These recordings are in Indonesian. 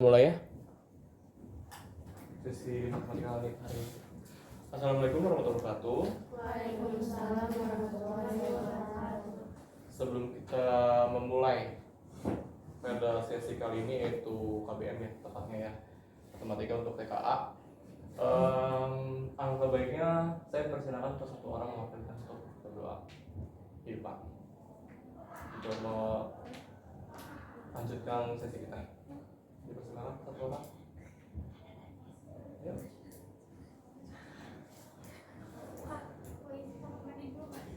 Mulai ya. Sesi matematika hari ini. Assalamualaikum warahmatullahi wabarakatuh. Waalaikumsalam warahmatullahi wabarakatuh. Sebelum kita memulai pada sesi kali ini, yaitu KBM ya tepatnya ya, matematika untuk TKA, alangkah baiknya saya persilakan ke satu orang mewakilkan untuk berdoa di depan untuk melanjutkan sesi kita. Dipersilakan satu orang. Ya.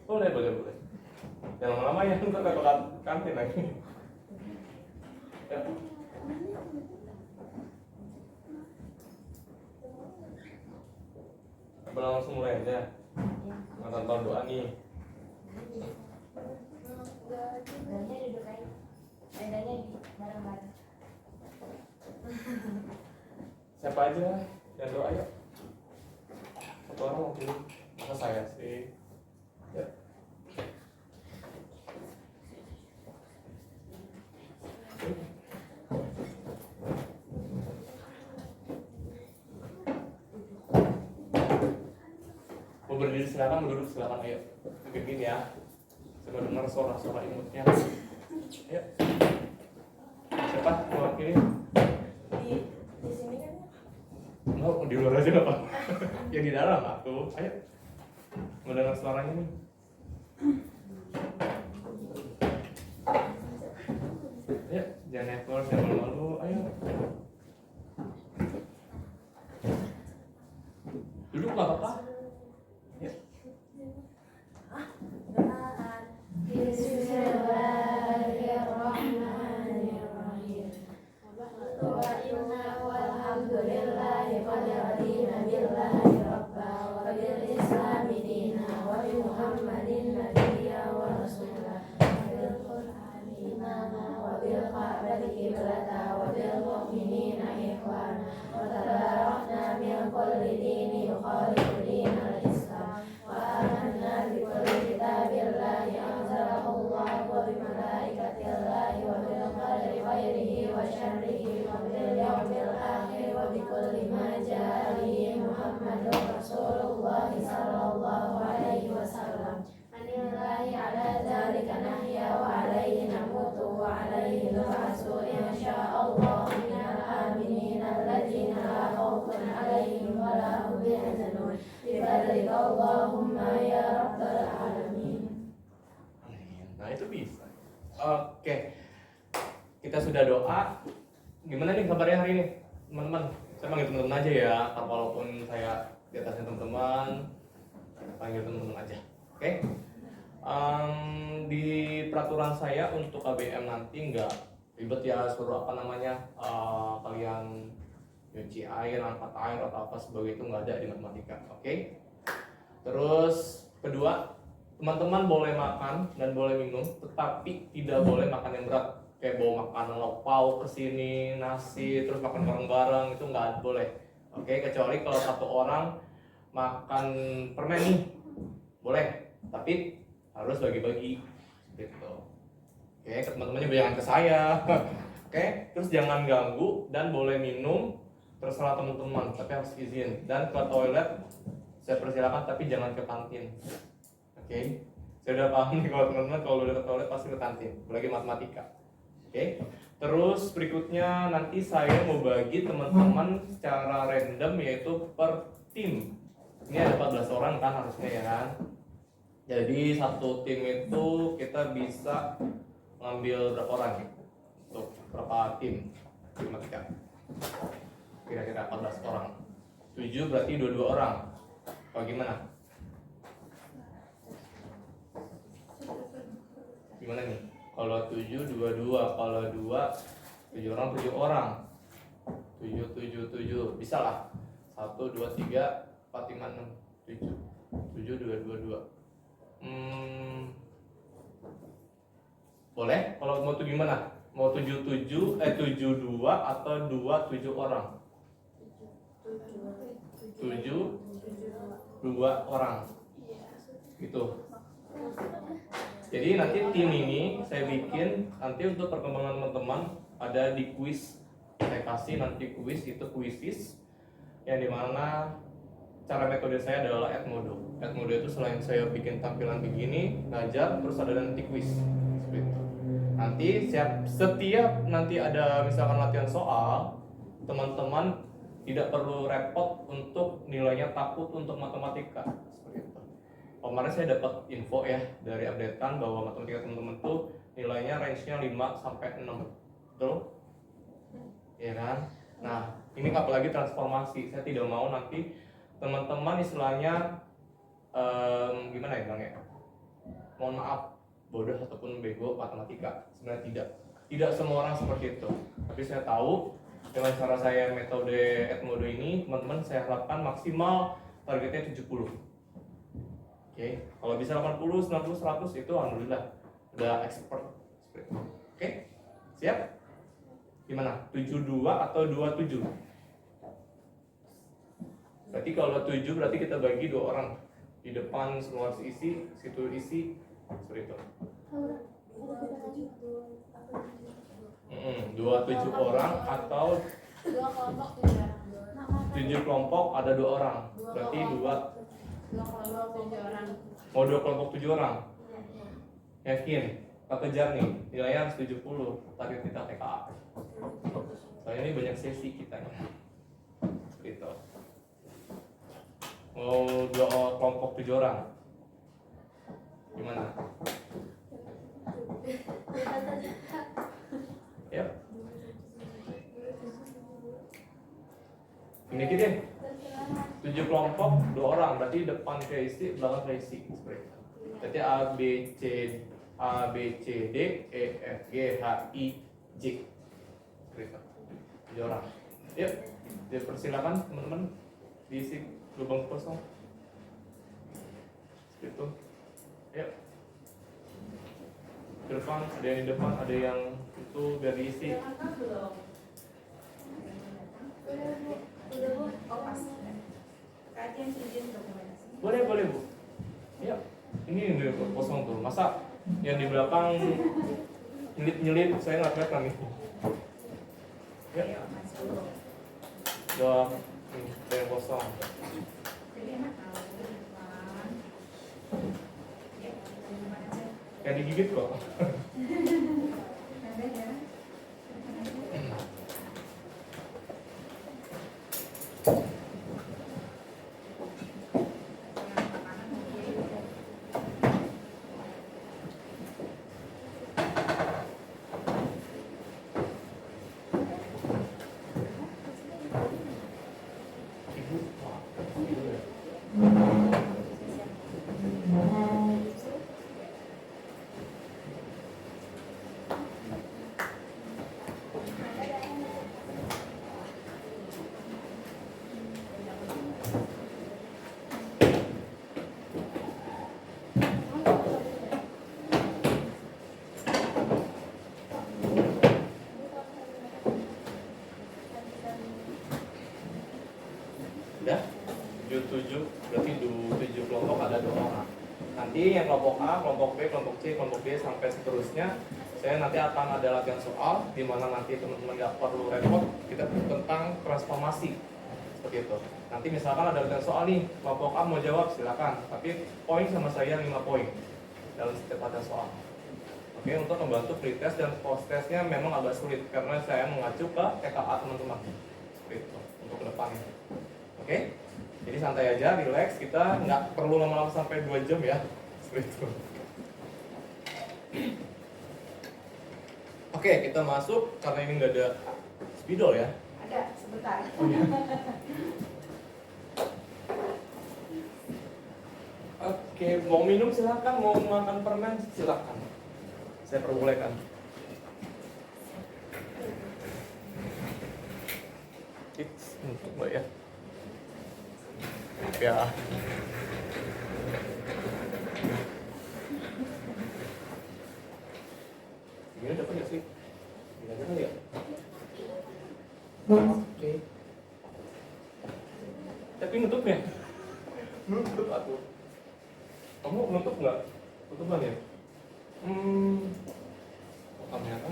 Boleh. Jangan lama-lama ya, ntar ke kantin lagi. Ya. Apa langsung mulai aja? Nggak tahu doa nih. Bedanya duduk aja. Bedanya di bareng-bareng. Siapa aja yang doa ya? Satu orang mau pilih. Masa saya sih? Ya. Mau berdiri silakan, duduk silakan, ayo. Begini ya. Saya mau dengar suara-suara imutnya. Ayo. Siapa mewakili? Di sini kan? Mau di luar aja nggak Pak? Ya di dalam aku. Ayo. Mendengar suaranya nih. Ayo, jangan ekor, jangan malu-malu. Ayo. Duduk nggak apa-apa. Ya. Bismillahirrahmanirrahim. Wa inna walhamdulillahi qad radina billahi rabba wa bil islami dina wa bi muhammadin nabiyya wa rasulah wa bil qur'ani imama wa bil ka'bati qiblata wa bil mu'minina ikhwana wa tabarakna min kulli dini yukhalifu dinal islam wa amanna bi kulli kitabillahi anzalahu Allah wa bi malaikatillahi wa bil qadari khairihi wa syarrihi wa bil yawmil akhir wa bi kulli ma jaa bihi Muhammadur Rasulullah sallallahu alaihi wasallam. Anillahi ala dzalika nahya wa alaihi namutu wa alaihi nub'atsu insyaallah minal aminin alladzina la khaufun alaihim wa la hum yahzanun. Bi fadlika Allahumma ya rabbal alamin. Nah itu bisa. Oke. Kita sudah doa. Gimana nih kabarnya hari ini, teman-teman? Saya panggil teman-teman aja ya, walaupun saya di atasnya teman-teman, panggil teman-teman aja. Oke? Di peraturan saya untuk KBM nanti nggak ribet ya, suruh apa namanya, kalian nyuci air, angkat air atau apa sebagai itu nggak ada di matematika. Oke? Terus kedua, teman-teman boleh makan dan boleh minum, tetapi tidak boleh makan yang berat. Kayak bawa makanan lauk pauk kesini, nasi, terus makan bareng-bareng, itu nggak boleh. Oke, kecuali kalau satu orang makan permen nih, boleh, tapi harus bagi-bagi gitu. Oke, ke teman-temannya jangan ke saya. Oke, terus jangan ganggu dan boleh minum terserah teman-teman, tapi harus izin. Dan ke toilet saya persilakan, tapi jangan ke kantin. Oke, saya udah paham nih kalau teman-teman kalau udah ke toilet pasti ke kantin, apalagi matematika. Oke, terus berikutnya nanti saya mau bagi teman-teman secara random, yaitu per tim. Ini ada 14 orang kan harusnya ya kan. Jadi satu tim itu kita bisa ngambil berapa orang nih? Untuk berapa tim matematika? Kira-kira 14 orang. 7 berarti 22 orang. Apa gimana? Gimana nih? Kalau 7 22, kalau 2 7 orang 7 orang. 7 bisa lah. 1 2 3 4 5 6 7. 7 2 2 2. Boleh? Kalau mau tuh gimana? Mau 77 72 atau 27 orang? 7 2 orang. Gitu. Jadi nanti tim ini saya bikin nanti untuk perkembangan teman-teman ada di quiz saya kasih nanti kuis, itu kuisis yang dimana cara metode saya adalah Edmodo. Edmodo itu selain saya bikin tampilan begini, ngajar, terus ada nanti kuis seperti itu. Nanti setiap nanti ada misalkan latihan soal, teman-teman tidak perlu repot untuk nilainya takut untuk matematika seperti itu. Kemarin saya dapat info ya dari updatean bahwa matematika teman-teman tuh nilainya range-nya 5 sampai 6. Betul? Ya kan? Nah, ini apalagi transformasi. Saya tidak mau nanti teman-teman istilahnya gimana ya Bang ya? Mohon maaf, bodoh ataupun bego matematika. Sebenarnya tidak. Tidak semua orang seperti itu. Tapi saya tahu dengan cara saya metode Edmodo ini, teman-teman saya harapkan maksimal targetnya 70. Oke, kalau bisa 80, 90, 100 itu alhamdulillah udah expert. Oke, siap? Gimana? 72 atau 27? Berarti kalau 7 berarti kita bagi 2 orang. Di depan semua isi, situ isi, seperti itu. 27 orang atau 7 kelompok ada 2 orang. Berarti 2 kelompok 7 orang. mau 2 kelompok 7 orang. Yakin? Kita kejar nih, nilainya harus 70. Target kita TKA. Soalnya ini banyak sesi kita nih. Gitu. Mau 2 kelompok 7 orang. Gimana? Yap. Ini kita 7 kelompok 2 orang, berarti depan keisi, belakang keisi. Berarti A B C D E F G H I J. Seperti 7 orang. Yuk, dipersilakan teman-teman diisi lubang kosong. Seperti itu. Yuk. Ke depan, ada yang di depan, ada yang itu biar diisi. Boleh Bu. Ya, ini yang kosong tuh. Masa yang di belakang nyelip saya nggak kelihatan nih. Ya. Udah, ada yang kosong. Kayak digigit kok. Udah 77 berarti 7 kelompok ada 2 orang. Nanti yang kelompok A, kelompok B, kelompok C, kelompok D sampai seterusnya saya nanti akan ada latihan soal di mana nanti teman-teman nggak perlu repot kita tentang transformasi seperti itu. Nanti misalkan ada latihan soal nih, kelompok A mau jawab silakan, tapi poin sama saya 5 poin dalam setiap latihan soal. Oke, untuk membantu pretest dan post testnya memang agak sulit karena saya mengacu ke TKA teman-teman seperti itu untuk kedepannya. Oke, jadi santai aja, relax, kita nggak perlu lama-lama sampai 2 jam ya, seperti itu. Oke, kita masuk karena ini nggak ada spidol ya. Ada, sebentar. Oh, iya. Oke, mau minum silakan, mau makan permen silakan. Saya perbolehkan. It's untuk Mbak ya. Ya. Ini dapat nggak sih? Nggak dapat ya? Oke. Tapi nutupnya? Nutup aku. Kamu nutup nggak? Tutupan ya? Kamera.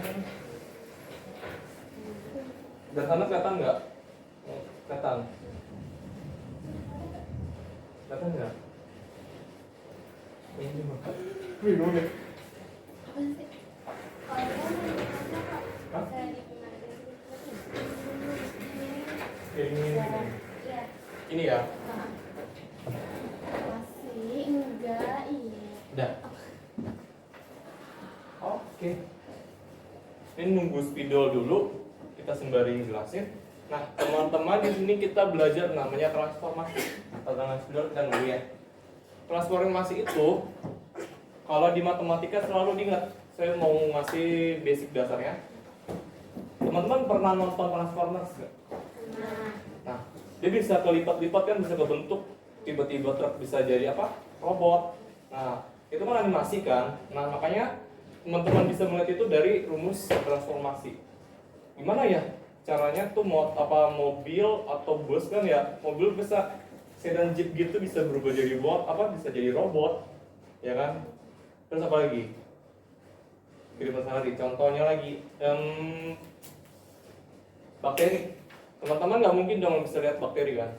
Udah Kelihatan? Kelihatan nggak? Ini mah. Bingung deh. Apa sih? Kalau Hah? saya di pengajian Ini. Iya. Ini ya. Masih enggak ini. Udah. Oke. Ini nunggu spidol dulu. Kita sembari jelasin. Nah, teman-teman di sini kita belajar namanya transformasi. Tentang spidol kita nunggu ya. Transformasi itu kalau di matematika selalu diingat. Saya mau ngasih basic dasarnya. Teman-teman pernah nonton Transformers nggak? Nah, dia bisa kelipat-lipat kan, bisa kebentuk, tiba-tiba truk bisa jadi apa? Robot. Nah, itu kan animasi kan. Nah, makanya teman-teman bisa melihat itu dari rumus transformasi. Gimana ya caranya tuh mobil atau bus kan ya, mobil bisa sedan jeep gitu bisa berubah jadi bisa jadi robot, ya kan? Terus apa lagi? Kehidupan sehari. Contohnya lagi, bakteri. Teman-teman nggak mungkin dong bisa lihat bakteri kan?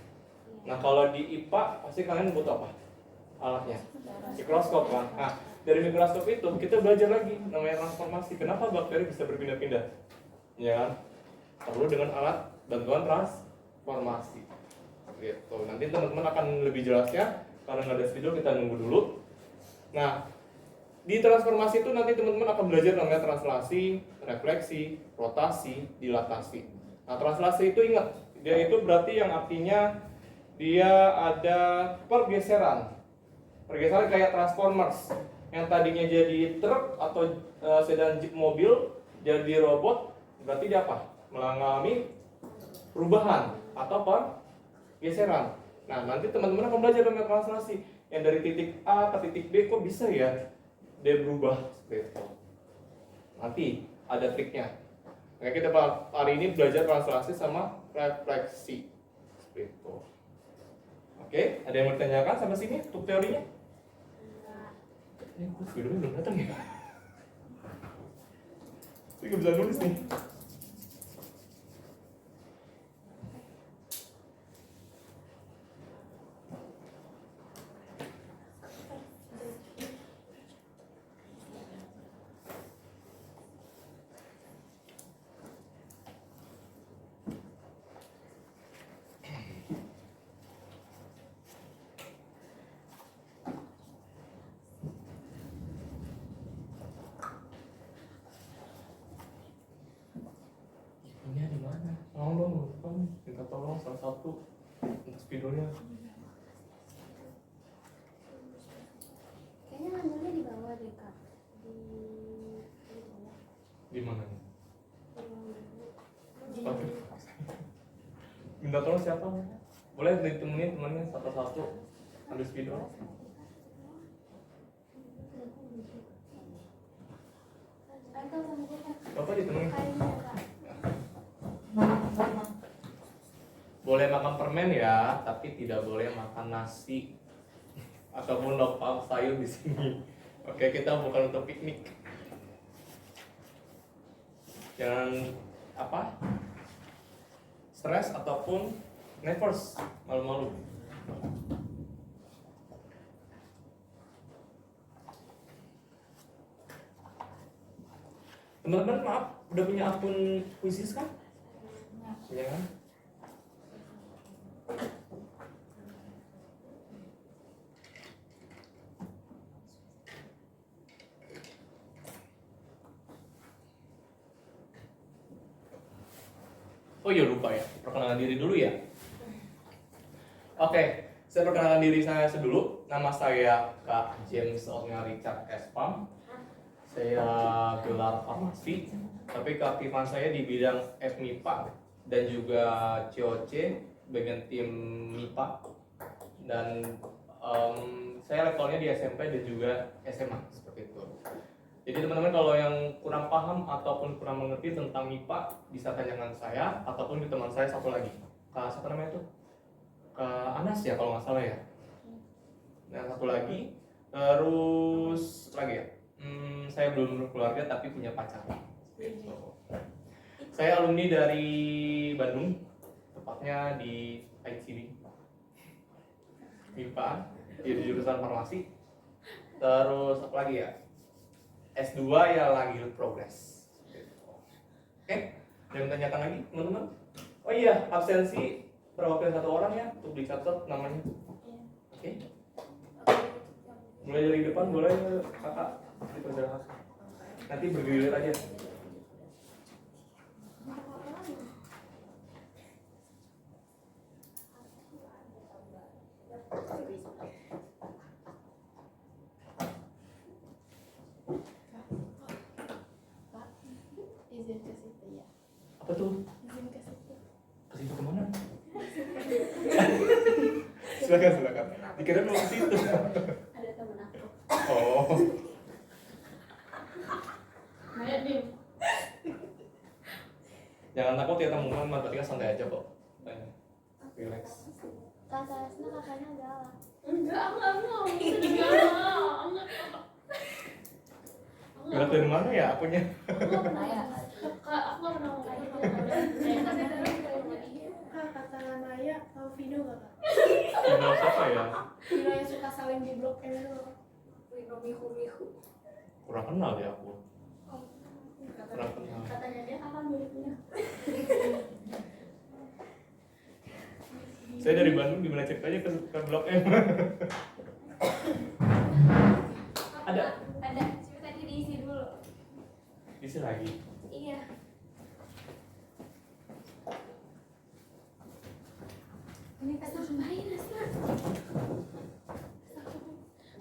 Nah, kalau di IPA pasti kalian butuh apa? Alatnya mikroskop kan? Nah, dari mikroskop itu kita belajar lagi namanya transformasi. Kenapa bakteri bisa berpindah-pindah? Ya kan? Perlu dengan alat bantuan transformasi. Gitu. Nanti teman-teman akan lebih jelasnya. Karena nggak ada video, kita nunggu dulu. Nah, di transformasi itu nanti teman-teman akan belajar namanya translasi, refleksi, rotasi, dilatasi. Nah, translasi itu ingat, dia itu berarti yang artinya dia ada pergeseran. Pergeseran kayak Transformers yang tadinya jadi truk atau sedan jeep mobil jadi robot, berarti dia apa? Mengalami perubahan atau pergeseran. Nah, nanti teman-teman akan belajar tentang translasi yang dari titik A ke titik B kok bisa ya dia berubah seperti itu. Nanti ada triknya. Nah, kita hari ini belajar translasi sama refleksi seperti itu. Oke, ada yang mau ditanyakan sampai sini untuk teorinya? Videonya belum datang ya? Saya nggak bisa nulis nih. Ini di mana? Tolong minta tolong salah satu untuk videonya. Kayaknya ngambilnya di bawah deh kak. Di mana nih? Di Oke. Minta tolong siapa? Boleh ditemenin temannya satu-satu ambil video. atau ngambilnya Bapak ditemenin. kayaknya kak. Boleh makan permen ya, tapi tidak boleh makan nasi ataupun lauk sayur di sini. Oke, kita bukan untuk piknik. Jangan stres ataupun nervous, malu-malu. Teman-teman maaf, udah punya akun Quizizz kan? Punya kan? Oh iya lupa ya, perkenalan diri dulu ya. Oke, saya perkenalkan diri saya dulu. Nama saya Kak James Otnia Richard Espam. Saya gelar farmasi, tapi keaktifan saya di bidang FMIPA dan juga COC, bagian tim MIPA. Dan saya levelnya di SMP dan juga SMA seperti itu. Jadi teman-teman kalau yang kurang paham ataupun kurang mengerti tentang MIPA bisa tanyakan saya ataupun di teman saya satu lagi. Kak siapa namanya itu? Kak Anas ya kalau nggak salah ya. Nah satu lagi, terus lagi ya. Saya belum berkeluarga tapi punya pacar. Gitu. Saya alumni dari Bandung, tepatnya di ICB MIPA di jurusan farmasi. Terus apa lagi ya? S2 ya lagi progress. Oke, ada yang tanyakan lagi teman-teman? Oh iya, absensi perwakilan 1 orang ya untuk dicatat namanya. Oke. Mulai dari depan boleh kakak diperjelas. Nanti bergilir aja. Izin ke situ ya. Apa tuh? Izin ke situ. Ke situ kemana? Silakan. Dikira mau ke situ. Ada temen aku. Oh. Maya dim. Jangan takut ya teman-teman, matematika santai aja kok. Relax. Kak Salasna kakaknya galak. Enggak, aku nggak mau. Galak dari mana ya akunya? Aku nggak pernah ya. Kak, aku nggak pernah ngomong kayak gitu. Kak, kata Maya, tahu Vino gak kak? Kenal siapa ya? Vino yang suka saling di blok M itu loh. Wino mihu. Kurang kenal ya aku. Kurang kenal. Katanya dia kakak miripnya. Saya dari Bandung, gimana ceritanya ke Blok M? Ada. Cuma tadi diisi dulu. Isi lagi. Iya. Ini kata main Asna.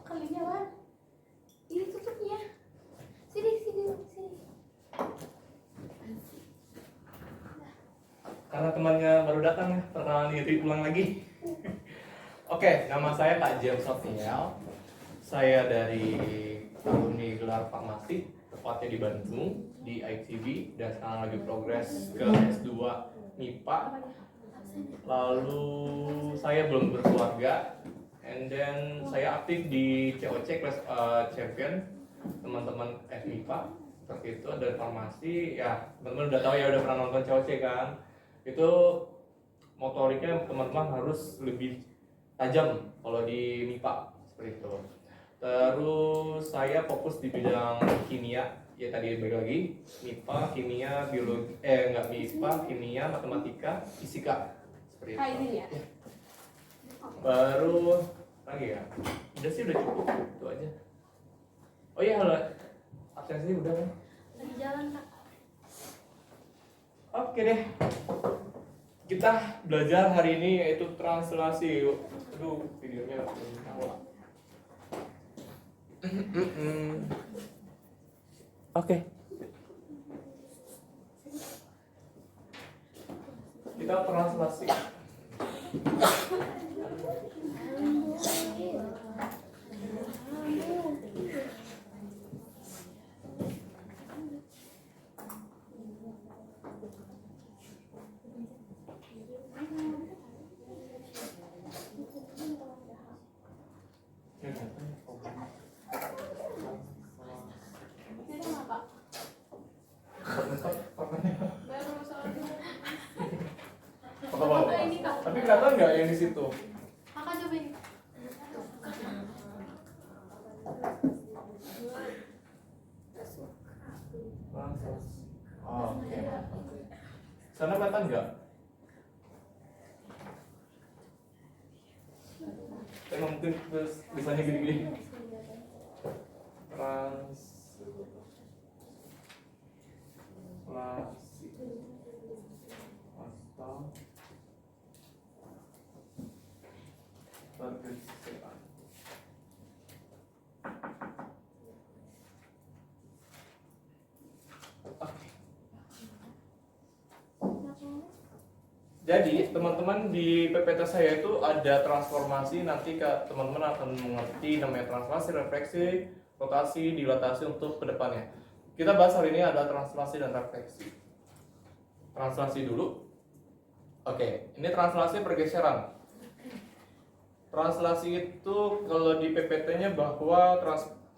Kalinya Wan. Ini tutupnya. Sini. Karena temannya baru datang ya, perkenalan diri ulang lagi. Oke, nama saya Kak James Sofniel. Saya dari alumni gelar farmasi, tepatnya di Bandung, di ICB, dan sekarang lagi progres ke S2 MIPA. Lalu saya belum berkeluarga, and then saya aktif di COC Class Champion, teman-teman FMIPA seperti itu. Dan farmasi ya teman-teman udah tahu ya, udah pernah nonton COC kan. Itu motoriknya teman-teman harus lebih tajam kalau di MIPA seperti itu. Terus saya fokus di bidang kimia, ya tadi balik lagi MIPA, kimia, biologi, enggak MIPA, kimia, matematika, fisika seperti itu. Ini ya. Baru lagi ya, udah sih udah cukup itu aja. Oh iya, absensi udah kan? Lagi jalan Kak. Oke deh, kita belajar hari ini yaitu translasi. Aduh, videonya belum nyala. Oke. Kita translasi. Tapi kelihatan nggak yang di situ? Kakak cobain. Oh, oke. Sana kelihatan nggak? Emang mungkin bisanya gini-gini. Pergeseran. Oke. Jadi teman-teman di PPT saya itu ada transformasi, nanti teman-teman akan mengerti namanya translasi, refleksi, rotasi, dilatasi untuk kedepannya. Kita bahas hari ini adalah translasi dan refleksi. Translasi dulu. Oke, ini translasi pergeseran. Translasi itu kalau di PPT-nya bahwa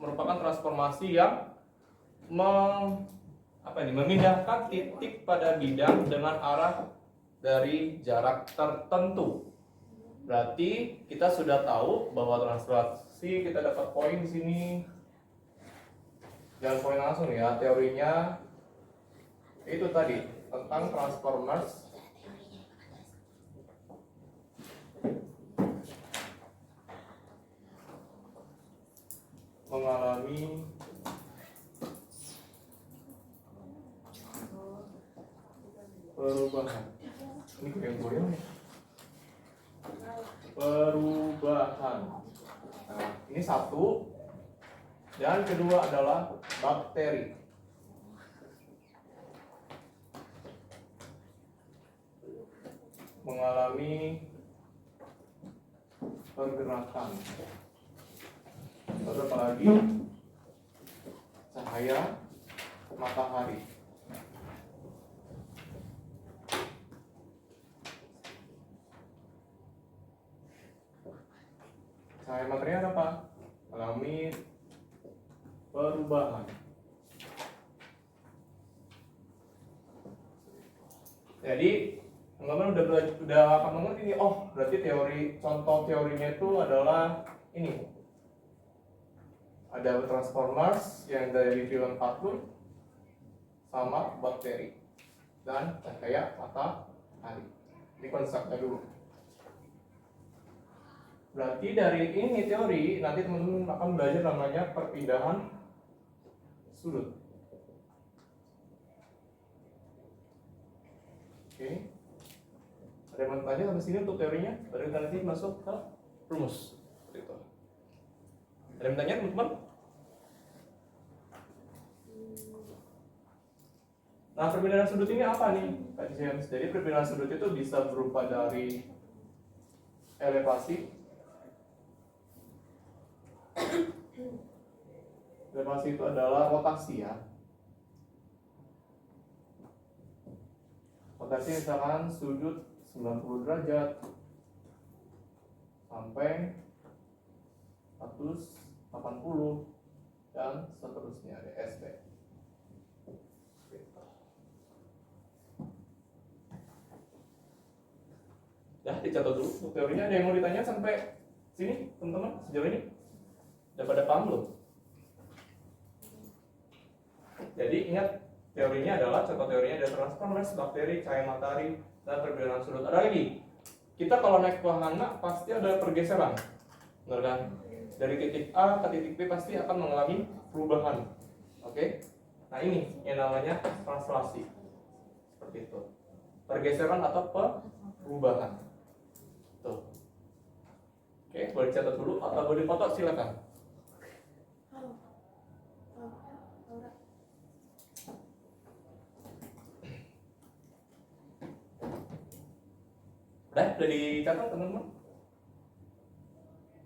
merupakan transformasi yang memindahkan titik pada bidang dengan arah dari jarak tertentu. Berarti kita sudah tahu bahwa translasi kita dapat poin di sini. Jangan poin langsung ya, teorinya itu tadi tentang transformers. Mengalami perubahan. Ini goyang-goyang nih. Perubahan. Nah, ini satu. Dan kedua adalah bakteri. Mengalami pergerakan. Terus apa lagi? Cahaya matahari. Cahaya matahari ada apa? Mengalami perubahan. Jadi teman-teman udah akan mengerti nih. Oh, berarti contoh teorinya itu adalah ini. Ada transformers yang dari film kartun sama bakteri dan cahaya matahari. Ini konsepnya dulu. Berarti dari ini teori nanti teman-teman akan belajar namanya perpindahan sudut. Oke. Ada yang mau tanya sampai sini untuk teorinya? Baru kita nanti masuk ke rumus. Gitu. Ada yang tanya teman-teman? Nah, perbedaan sudut ini apa nih, Kak James? Jadi perbedaan sudut itu bisa berupa dari elevasi. Elevasi itu adalah rotasi ya. Rotasi misalkan sudut 90 derajat sampai 180 dan seterusnya, ada SB. Dah dicatat dulu untuk teorinya. Ada yang mau ditanya sampai sini teman-teman sejauh ini? Udah pada paham belum? Jadi ingat teorinya adalah contoh teorinya ada transformers, bakteri, cahaya matahari, dan perbedaan sudut. Ada lagi. Kita kalau naik ke wahana pasti ada pergeseran, benar kan? Dari titik A ke titik B pasti akan mengalami perubahan. Oke? Nah ini yang namanya translasi. Seperti itu. Pergeseran atau perubahan. Tuh. Oke, boleh catat dulu atau boleh foto silakan. Udah dicatat teman-teman?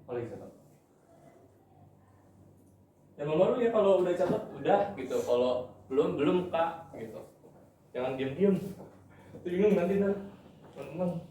Boleh dicatat. Yang malu ya kalau udah catat udah gitu. Kalau belum Kak gitu. Jangan diam-diam. Itu bingung nanti teman-teman.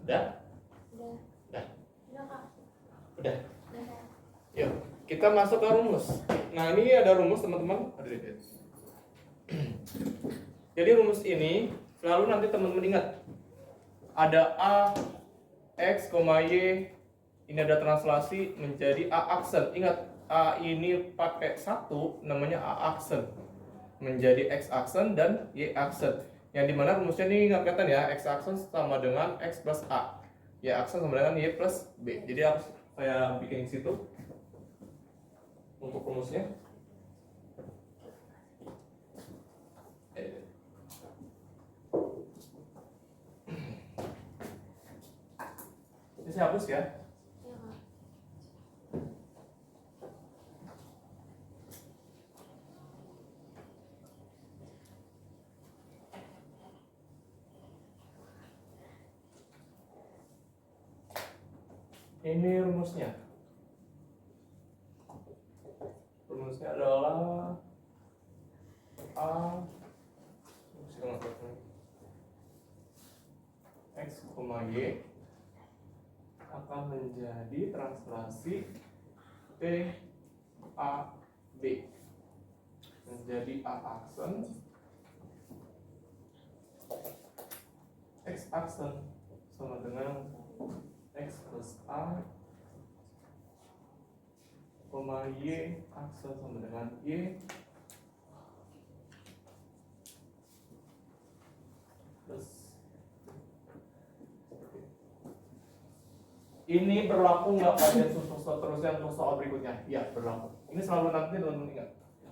Udah? Udah. Udah. Yuk, kita masuk ke rumus. Nah, ini ada rumus teman-teman. Jadi rumus ini selalu nanti teman-teman ingat. Ada A, X, Y. Ini ada translasi menjadi A aksen. Ingat, A ini pakai satu, namanya A aksen. Menjadi X aksen dan Y aksen. Yang dimana rumusnya ini nggak kelihatan ya, X aksen sama dengan X plus A, Y aksen sama dengan Y plus B. Jadi harus saya bikin situ untuk rumusnya. Ini saya hapus ya. Ya, Kak. Ini rumusnya. Rumusnya adalah A X, Y akan menjadi translasi T A B menjadi A aksen, X aksen sama dengan X plus A, Y aksen sama dengan Y plus. Ini berlaku nggak pada seterusnya untuk soal berikutnya? Ya, berlaku. Ini selalu nanti teman-teman ingat.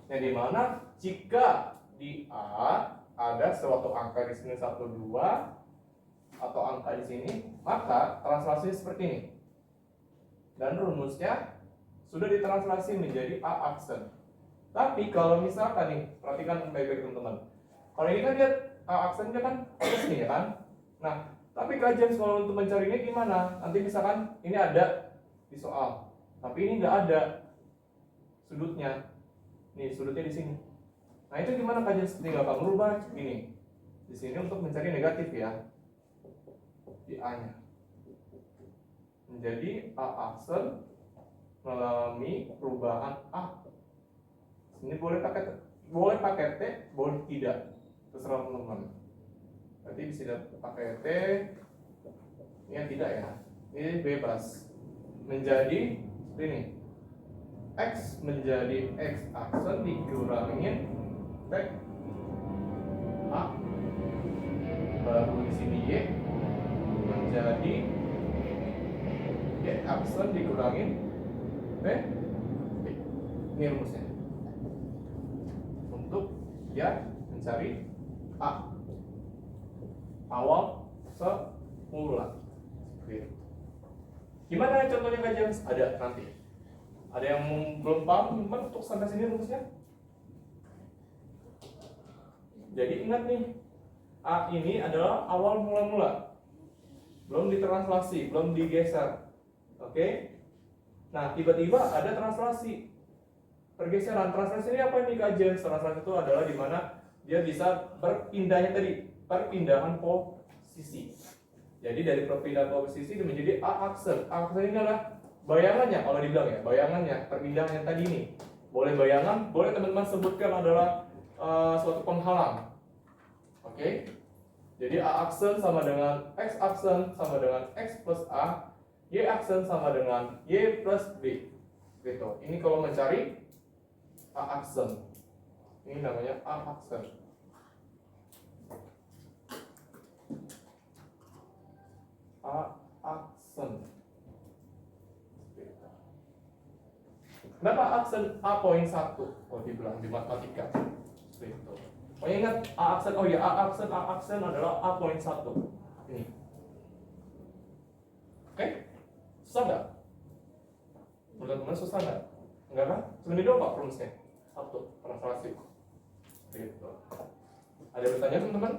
Yang dimana jika di A ada suatu angka di sini 1, 2 atau angka di sini, maka translasi seperti ini. Dan rumusnya sudah ditranslasi menjadi A aksen. Tapi kalau misalkan nih, perhatikan baik-baik teman-teman. Kalau ini kan dia A aksennya kan terus nih ya kan. Nah, tapi kajian kalau untuk mencarinya gimana? Nanti misalkan ini ada di soal, tapi ini nggak ada sudutnya. Nih sudutnya di sini. Nah itu gimana kajian? Tinggal kamu rubah gini. Di sini untuk mencari negatif ya. Di A-nya menjadi A aksen mengalami perubahan A. Ini boleh pakai T, boleh tidak, terserah teman-teman. Berarti bisa pakai T, ini tidak ya, ini bebas. Menjadi seperti ini, X menjadi X aksen dikurangin T A, baru di sini Y menjadi Y aksen dikurangin T B. Ini rumusnya untuk dia mencari A awal semula. Gimana contohnya kajian? Ada nanti. Ada yang belum paham gimana untuk sampai sini rumusnya? Jadi ingat nih, A ini adalah awal mula-mula, belum ditranslasi, belum digeser. Oke? Nah, tiba-tiba ada translasi, pergeseran. Translasi ini apa ini kajian? Translasi itu adalah di mana dia bisa berpindahnya tadi, perpindahan posisi. Jadi dari perpindahan posisi dia menjadi A aksen. A aksen ini adalah bayangannya, kalau dibilang ya, bayangannya, perpindahannya tadi ini. Boleh bayangan, boleh teman-teman sebutkan adalah suatu penghalang. Oke? Jadi A aksen sama dengan X aksen sama dengan X plus A, Y aksen sama dengan Y plus B. Gitu. Ini kalau mencari A aksen. Ini namanya A aksen. A aksen. Kenapa aksen A.1? Oh, dibilang di matematika. Seperti itu. Oh, ingat A aksen. Oh ya, A aksen adalah A.1. Ini. Oke? Susah nggak? Menurut teman-teman susah nggak? Enggak kan? Sebenarnya dong Pak rumusnya. Satu, translasi. Gitu. Ada yang bertanya teman-teman?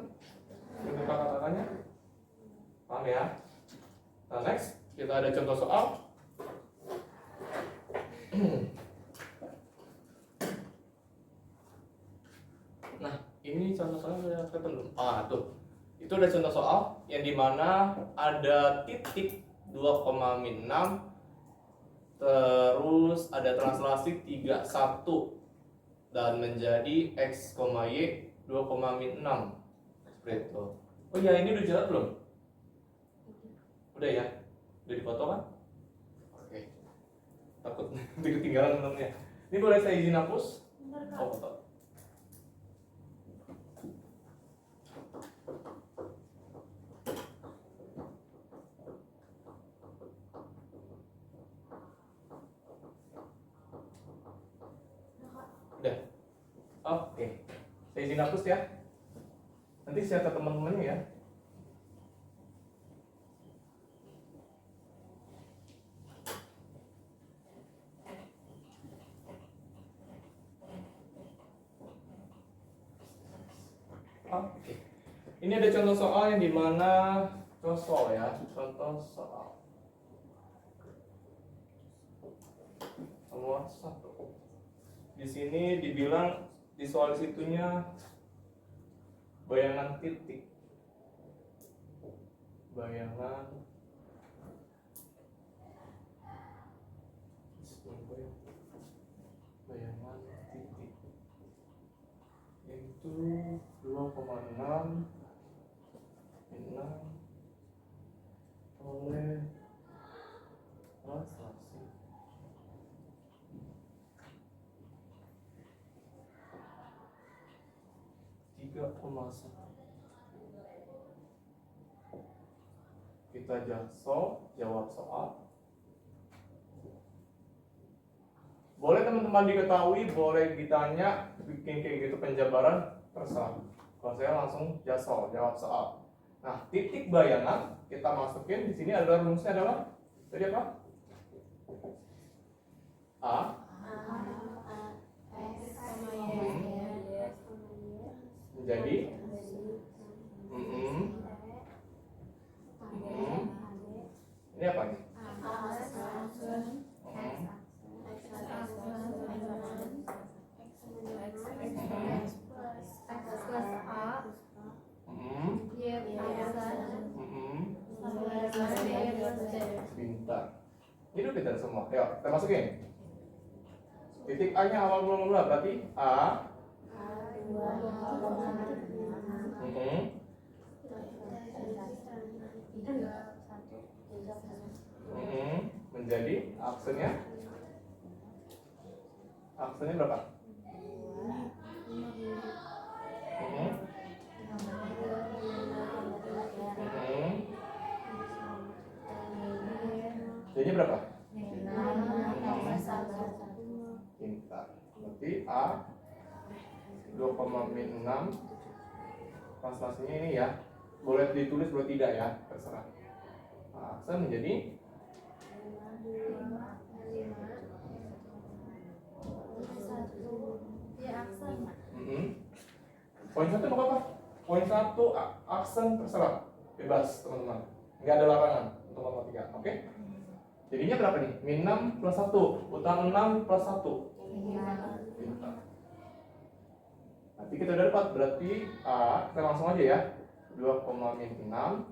Untuk kata-katanya? Paham ya? Nah, next kita ada contoh soal. Nah, ini contoh soal sudah ketemu. Tuh. Itu ada contoh soal yang dimana ada titik 2,6, terus ada translasi 31 dan menjadi X, Y 2,6. Seperti itu. Oh ya, ini udah jelas belum? Udah ya? Udah difoto kan? Oke. Takut nanti ketinggalan temen-temen ya. Ini boleh saya izin hapus? Bentar, Kak. Oh, foto. Udah. Oke. Saya izin hapus ya. Nanti share ke teman-temannya ya. Oke. Ini ada contoh soal yang dimana contoh ya, contoh soal nomor 1. Di sini dibilang di soal situnya bayangan titik, bayangan titik itu 2,6 oleh translasi 3,1. Kita jawab soal. Boleh teman-teman diketahui, boleh ditanya, bikin kayak gitu penjabaran, terserah. Kalau saya langsung jawab soal. Nah, titik bayangan kita masukin di sini adalah rumusnya adalah tadi apa? A menjadi ini apa nih? Pintar. Ini udah pintar semua. Yuk, kita masukin. Titik A nya awal mula berarti A menjadi aksennya berapa? Jadinya berapa? Pintar. Berarti A 2,6 translasinya ini ya. Boleh ditulis boleh tidak ya, terserah. Nah, aksen menjadi Poin 1 mau apa? Poin 1 aksen terserah. Bebas teman-teman. Nggak ada larangan untuk matematika. Oke? Jadinya berapa nih? Min 6 plus 1. Utang 6 plus 1. Nanti kita udah dapat. Berarti A, kita langsung aja ya. 2,6.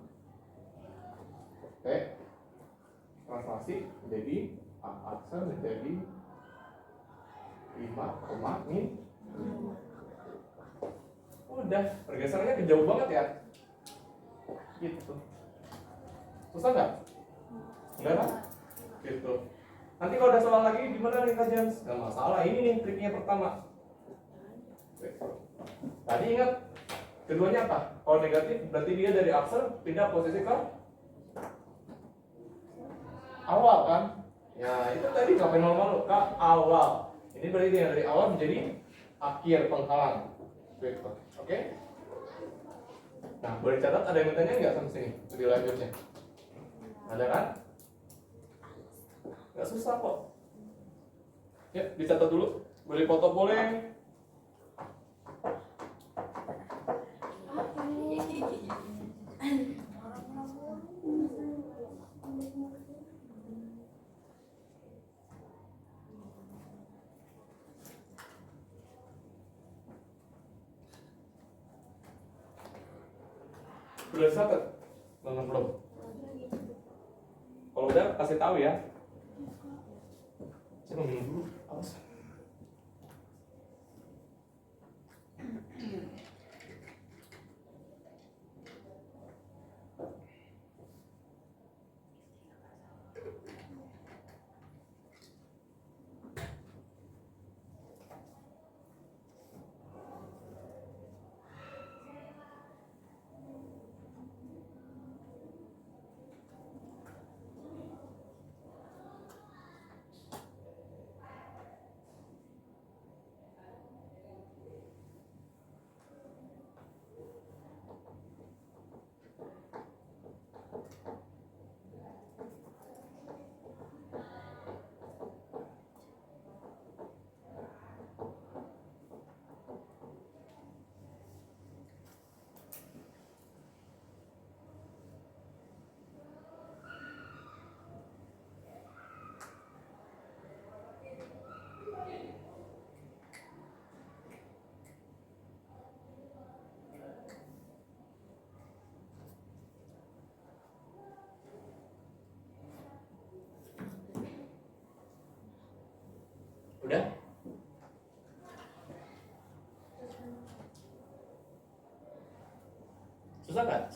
Oke. Translasi menjadi A aksen menjadi 5,5. Udah, pergeserannya kejauh banget ya. Gitu. Susah nggak? Enggak kan? Gitu. Nanti kalau ada soal lagi gimana nih Kak James? Nggak masalah, ini nih triknya pertama. Tadi ingat keduanya apa? Kalau negatif berarti dia dari aksen pindah posisi ke awal kan? Ya itu tadi ngapain malu-malu ke awal. Ini berarti dia dari awal menjadi akhir penghalang. Gitu. Oke? Nah, boleh catat ada yang bertanya nggak sampai sini? Lebih lanjutnya. Ada kan? Nggak susah kok. Ya, dicatat dulu. Boleh foto boleh. Udah dicatat? Belum. Kalau udah kasih tahu ya. Saya mau minum dulu. Awas.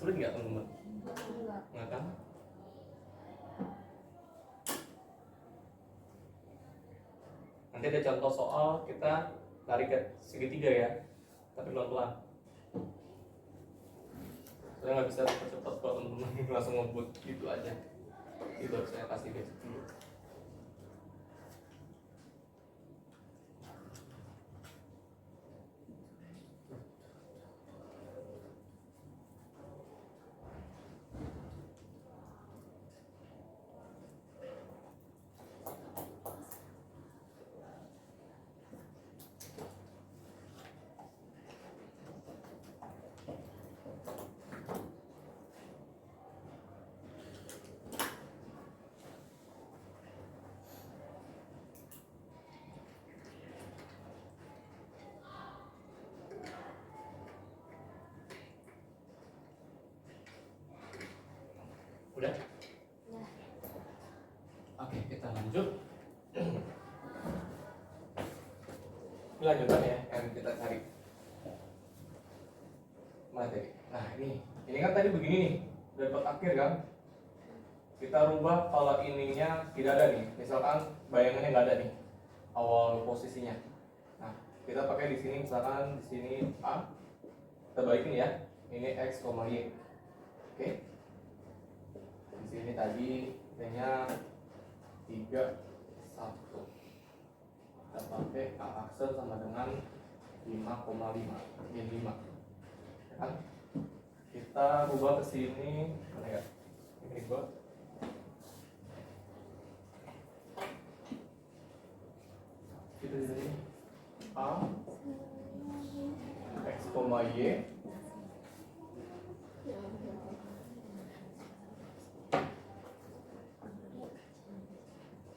Sulit nggak teman-teman? Nggak kan? Nanti ada contoh soal kita tarik ke segitiga ya, tapi pelan-pelan. Saya nggak bisa cepat-cepat kalau teman-teman langsung ngebut gitu aja. Itu harus saya kasih basic dulu. Udah? Oke, kita lanjut. Ini lanjutan ya yang kita cari. Materi. Nah, ini kan tadi begini nih, udah dapat akhir kan? Kita rubah kalau ininya tidak ada nih. Misalkan bayangannya nggak ada nih awal posisinya. Nah, kita pakai di sini misalkan di sini A. Kita balikin ya. Ini X, Y. Oke. Di sini tadi T-nya 3, 1. Kita pakai A aksen sama dengan 5,5 min 5 ya kan? Kita rubah ke sini mana ya? Ini rubah kita di sini A X, Y.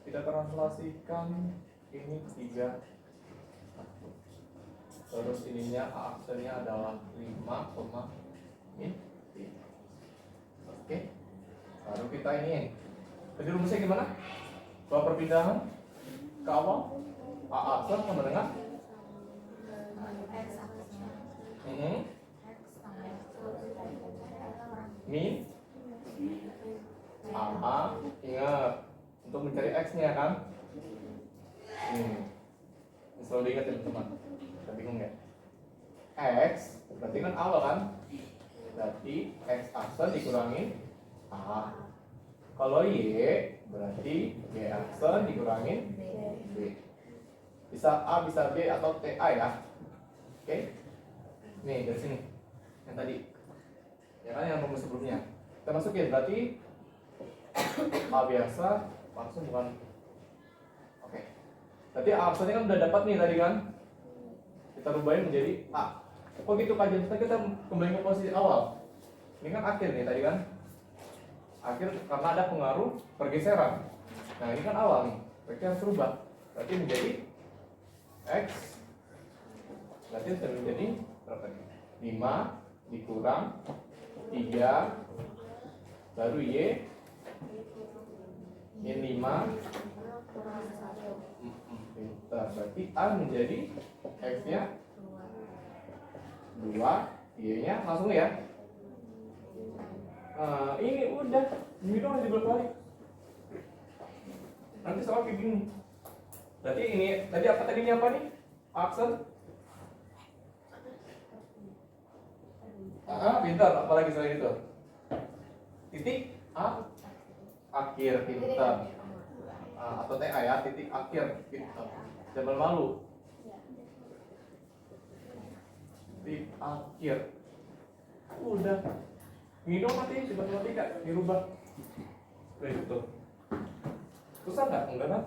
Kita translasikan ini 3, terus ininya A aksennya adalah 5, min 3. Oke, baru kita ini. Jadi rumusnya gimana? Bahwa perpindahan ke awal A aksen sama dengan min A. Ingat untuk mencari X nya kan? Ini selalu diingat ya teman-teman. Kita bingung ya? X berarti kan awal kan? Berarti X aksen dikurangin A. Kalau Y berarti Y aksen dikurangin B. Bisa A, bisa B atau TA ya. Oke? Nih dari sini yang tadi ya kan, yang rumus sebelumnya kita masukin. Berarti A biasa langsung bukan. Oke. Berarti A aksennya kan udah dapat nih tadi kan. Kita rubahin menjadi A. Kok gitu Pak Jan? Kita kembali ke posisi awal. Ini kan akhir nih tadi kan. Akhir karena ada pengaruh pergeseran. Nah ini kan awal nih. Berarti harus rubah. Berarti menjadi X. Berarti sudah menjadi berapa nih? 5 dikurang 3 baru Y min 5. Pintar. Berarti A menjadi X nya 2, Y nya langsung ya. Ini udah ini dong dibalik. Nanti soal kayak gini. Berarti ini tadi apa tadinya apa nih? Aksen. Pintar. Apalagi selain itu? Titik A akhir, pintar. Atau TA ya, titik akhir, pintar. Jangan malu. Titik akhir. Udah. Ini dong mati, coba matematika dirubah. Udah gitu. Susah nggak? Enggak kan?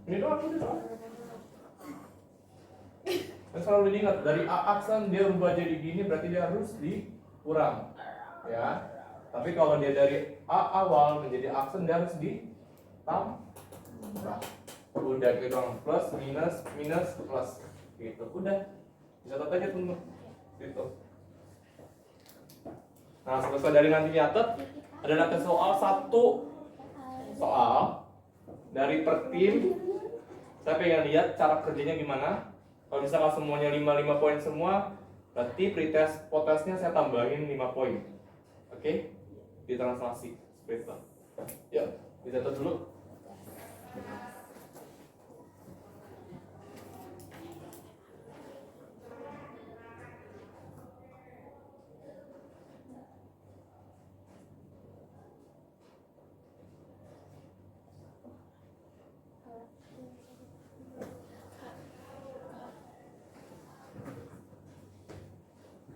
Ini doang, ini doang. Dan selalu diingat, dari A aksen dia rubah jadi gini, berarti dia harus dikurang, ya. Tapi kalau dia dari A awal menjadi aksen, dia harus ditambah. Udah gitu doang, plus minus minus plus, gitu. Udah, bisa catat aja teman, gitu. Nah selesai dari nanti nyatet, ada nanti soal satu soal dari per tim. Saya pengen lihat cara kerjanya gimana. Kalau misalkan semuanya 5 poin semua, berarti pretest potestnya saya tambahin 5 poin. Oke? Ditranslasi seperti itu. Ya, dicatat dulu.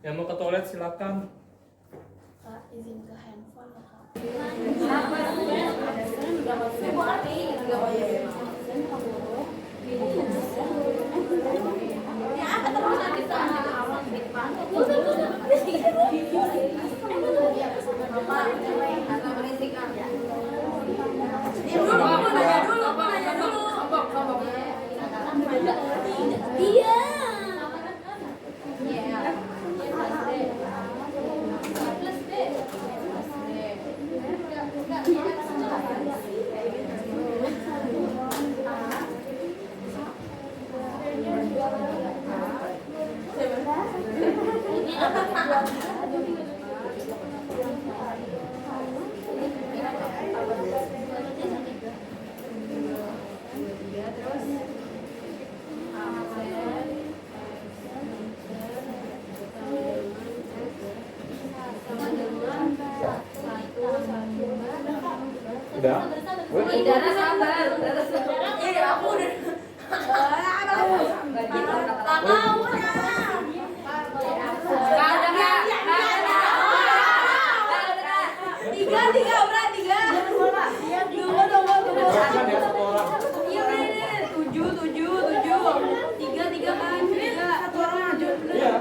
Yang mau ke toilet silakan. Kak, izin ke handphone ya, Kak. Iya. Udah? Dara sabar. Iya, aku udah. Tak mau tiga berat tiga. Silakan ya satu orang. Iya bener, tujuh tiga kan tiga. Satu orang maju. Iya.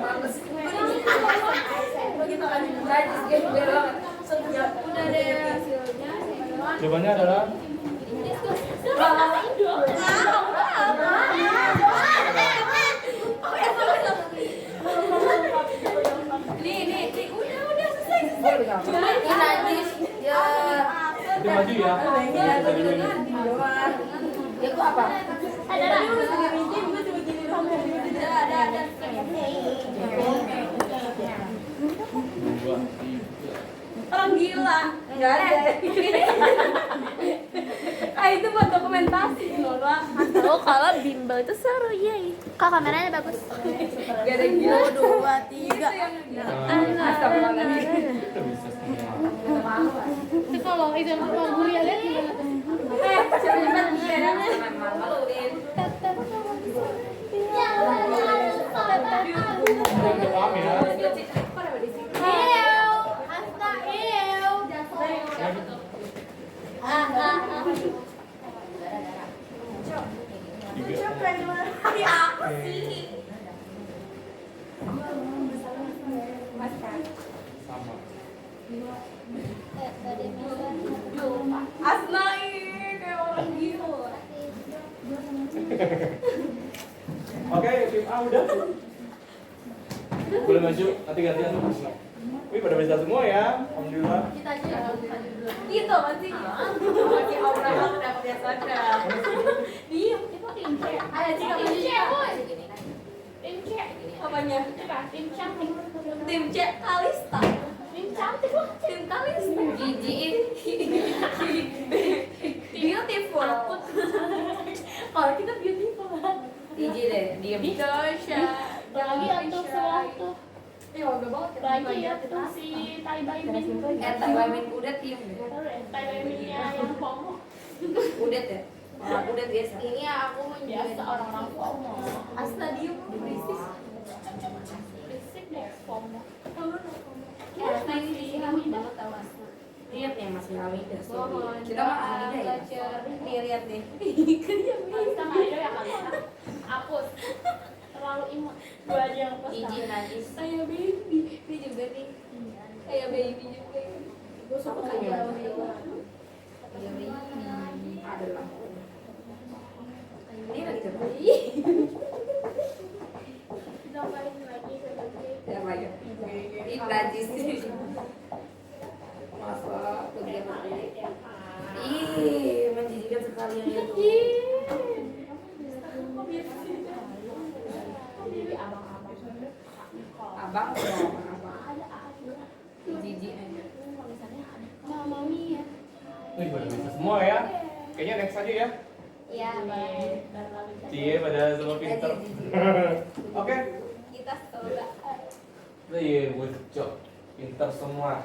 Udah deh hasilnya. Jawabannya adalah Nih, udah selesai. Cuma ini najis ya. itu maju ya. Ya itu apa? Ada Ada. Dua, tiga. Orang gila. Enggak ada. Itu buat dokumentasi Nora. Tahu kalau bimbel itu seru ya. Kak, kameranya bagus. Gak ada gila. 2, 3. Kita bisa semua. Itu kalau itu yang mau guru ya lihat gimana tuh. Yang depan ya. Tiga. Sama. Asnai kayak orang gila. Oke, tim A udah. Boleh maju, nanti gantian tuh. Wih, pada bisa semua ya. Alhamdulillah. Kita aja gitu masih. Masih obrolan udah kebiasaan. Diem, kita tim C. Ayo jika Tim C, boy. tim C. Apanya? Tim cantik. Tim C Kalista. Tim cantik loh. Tim Kalista. Gigi. Beautiful. Kalau kita beautiful kan. Iji deh, diem. Dosha. Lagi untuk sebelah tuh. Ya udah banget. Lagi ya tuh si Tai Baimin. Tak wamin udet diem deh. Tai Baiminnya yang FOMO. Udet ya. Orang udet biasa. Ini aku Biasa orang-orang FOMO. Asta diem berisik. Berisik deh FOMO. Asta ini di sini kami banget tahu Asta. Lihat nih Mas Hamidah. Mohon Kita mah Hamidah ya. Nih lihat deh. Kalista nggak ada ya Kalista. Hapus. Terlalu imut. Gua aja yang post. Iji najis. Kayak baby. Ini juga nih. Kayak baby juga. Gue suka kayak baby. Iya ini adalah. Ini lagi coba. Cobain lagi seperti Ya lagi. Ini najis. Masa kegiatan ini. Ih, menjijikan sekali yang itu. Abang atau abang? Jijik aja. Semua ya? Kayaknya next aja ya. Iya, baik. Cie pada semua pinter. Oke. Kita coba. Iya, bocok. Pinter semua.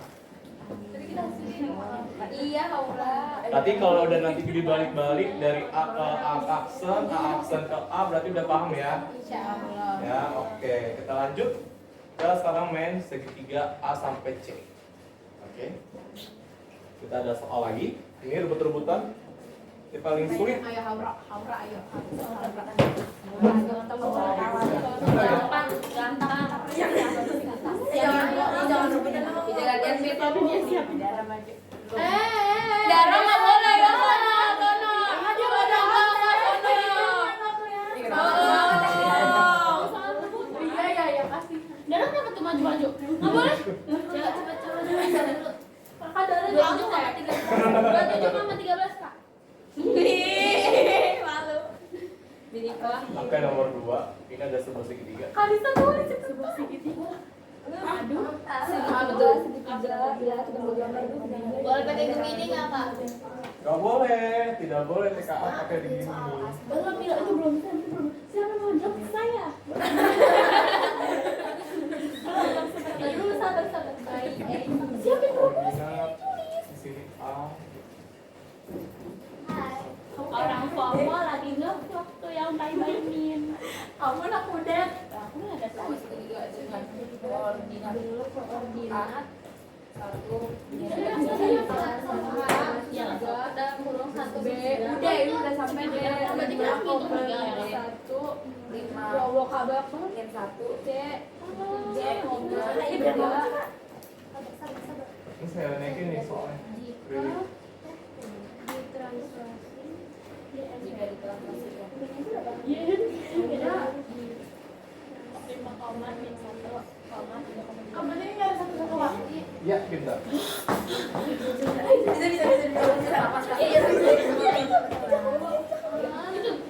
Iya, Aura. Berarti kalau udah nanti dibalik-balik dari A ke A aksen ke A berarti udah paham ya? Insya Allah. Ya, oke. Kita lanjut. Kita sekarang main segitiga A sampai C. Oke. Kita ada soal lagi. Ini rebut-rebutan. Yang paling sulit. Ayo Haura, ayo. Gampang. Jangan rebutin aku. Jangan beda. Dara nggak boleh ya sono. Iya pasti. Dara kenapa tuh maju? Nggak boleh. Kakak Dara 27 ya? 27 sama 13 Kak. Malu. Bineka. Oke, nomor 2. Ini ada sebuah segitiga. Kalista tuh di situ sebelah segitiga. Aduh. Betul. Boleh pakai begini nggak Kak? Gak boleh, tidak boleh TKA pakai begini. Belum bilang itu belum. Siapa mau jawab saya? Aduh, sabar. Siapin Koordinat di sini A. orang tua lagi ngevlog tuh yang main-mainin. Kamu anak muda. Aku nggak ada tahu. Koordinat. Ya, ada kurung 1B. Udah, ini udah sampai B. Berarti kita hitung 1, 5. Ya Allah, kabar banget. 1 C. C. Ini berapa? Ini saya naikin nih soalnya. Really? Jika ditranslasikan. Iya, beda. 5 koma, 1 koma, 3 koma. Kamarnya nggak ada satu lagi. Ya, pintar. Itu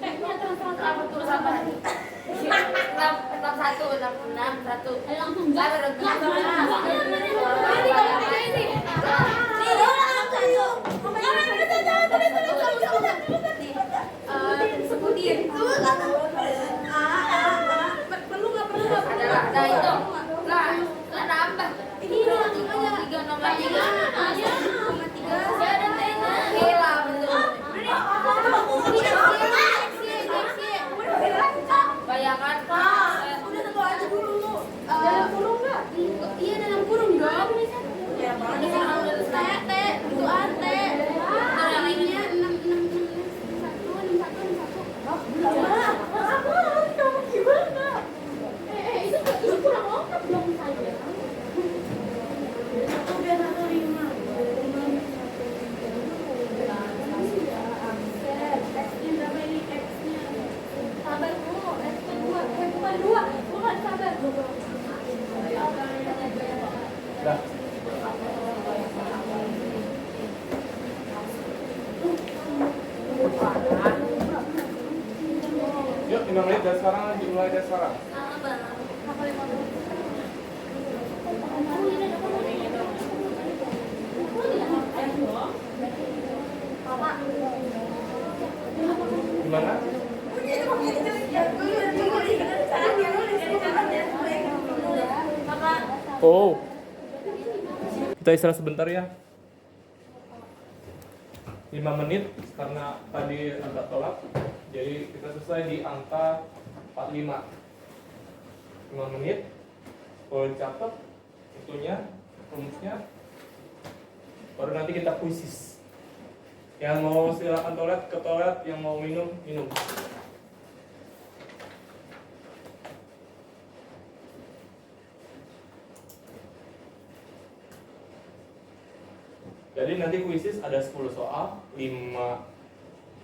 P-nya translasi apa tuh? Apa? 6, 1. Ayo langsung gas. Ada itu. Lah nambah. Ini nomor 3. Ya ada tena. Gila betul. Bayangkan udah tentu aja dulu. Dalam kurung enggak? Iya dalam kurung dong. Ya, ada T, itu A-T. Yang ininya 6. Itu kurang lengkap dong saya. Sabar dulu, bukan 2, bukan sabar. Dah. Yuk, 5 menit dari sekarang, dimulai dari sekarang. Gimana? Oh. Kita istirahat sebentar ya. 5 menit karena tadi agak telat. Jadi kita selesai di angka 45. 5 menit. Kalau dicatat itunya, rumusnya. Baru nanti kita kuisis. Yang mau silakan toilet ke toilet, yang mau minum minum. Jadi nanti kuisis ada 10 soal, 5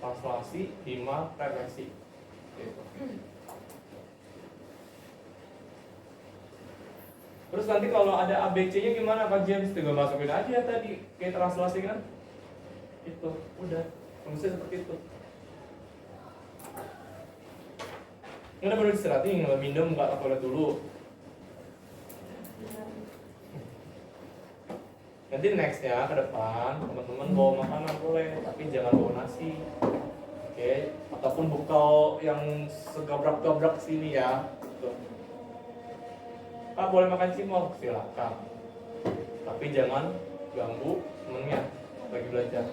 translasi, 5 refleksi. Gitu. Terus nanti kalau ada ABC-nya gimana Pak James? Tinggal masukin aja tadi kayak translasi kan? Itu, udah. Rumusnya seperti itu. Ini udah baru istirahatin, nggak minum, nggak toilet dulu. Nanti nextnya ke depan teman-teman bawa makanan boleh, tapi jangan bawa nasi. Oke, ataupun bekal yang segabrak-gabrak sini ya. Tuh. Pak boleh makan cimol, silakan. Tapi jangan ganggu temennya lagi belajar.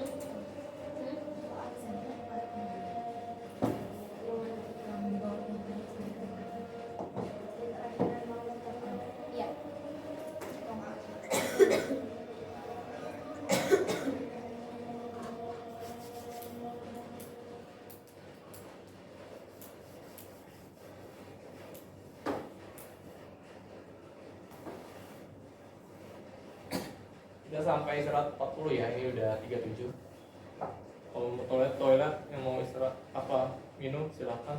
Iya. Kita sampai istirahat 40 ya, ini udah 37. Kalau mau toilet yang mau istirahat apa minum silakan.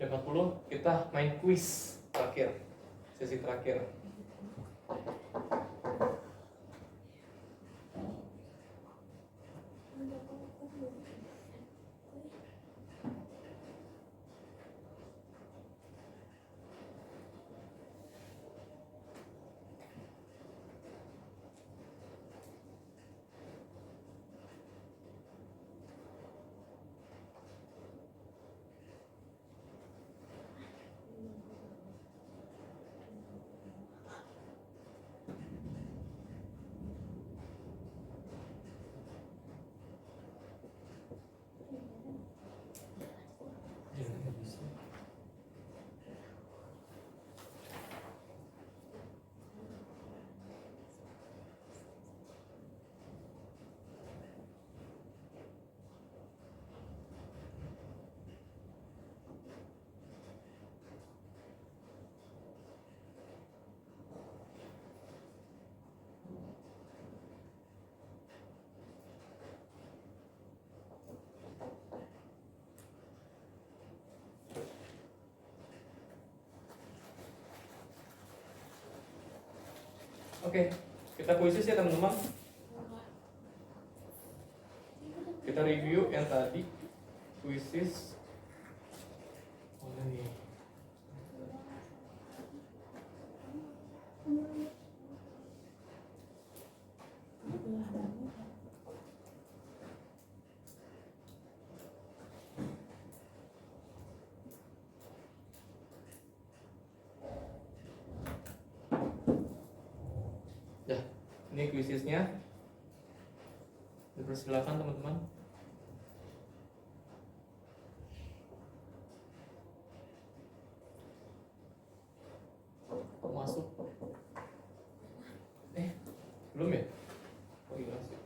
Jam 40 kita main quiz terakhir, sesi terakhir. Oke, kita kuisis ya teman-teman. Kita review yang tadi kuisis. Mana nih? Ini kuisisnya. Dipersilakan teman-teman. Kok masuk? Belum ya? Oh iya sih.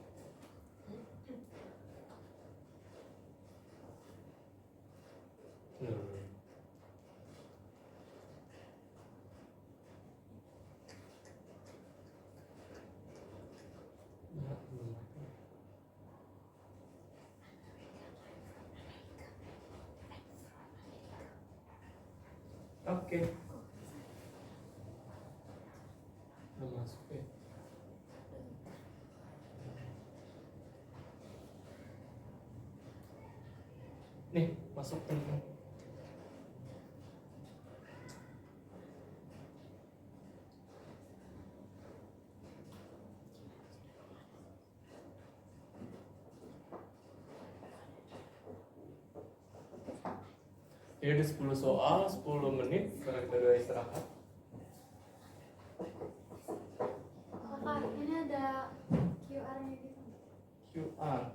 Oke. Udah masuk ya. Nih, masuk teman-teman. Jadi ada 10 soal, 10 menit, karena kita udah istirahat. Kakak, ini ada QR-nya gitu. QR.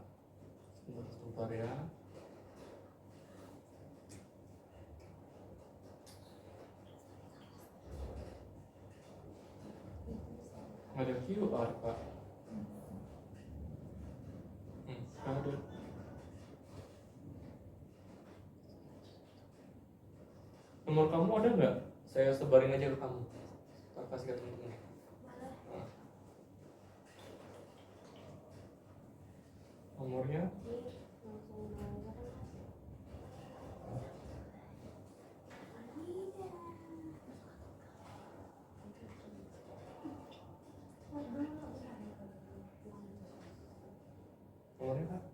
Sebentar ya. Ada QR, Pak. Ada. Nomor kamu ada nggak? Saya sebarin aja ke kamu. Tak kasih ke teman-teman. Nah. Nomornya? Nomornya Kak?